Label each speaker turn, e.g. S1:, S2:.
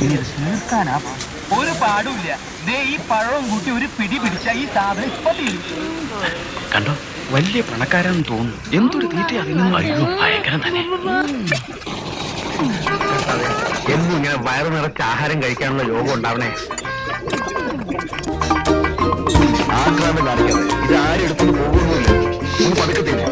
S1: ഇനി ഇത് തീർക്കാനാ ഒരു പാടുമില്ല. ദേ ഈ പഴവും കൂട്ടി ഒരു പിടി പിടിച്ച ഈ സാധനം ഇപ്പൊ തീരും.
S2: കണ്ടോ, വലിയ പണക്കാരാണെന്ന് തോന്നുന്നു. എന്തൊരു തീറ്റ അറിയുന്നു. അയ്യോ ഭയങ്കരം തന്നെ.
S3: എന്നും ഇങ്ങനെ വയറു നിറച്ച് ആഹാരം കഴിക്കാനുള്ള യോഗം ഉണ്ടാവണേ. ആക്രാന്തം കാണിക്കാതെ ഇത് ആരും എടുത്തോണ്ട് പോകുന്നില്ല. ഒന്ന് പതുക്കത്തില്ല.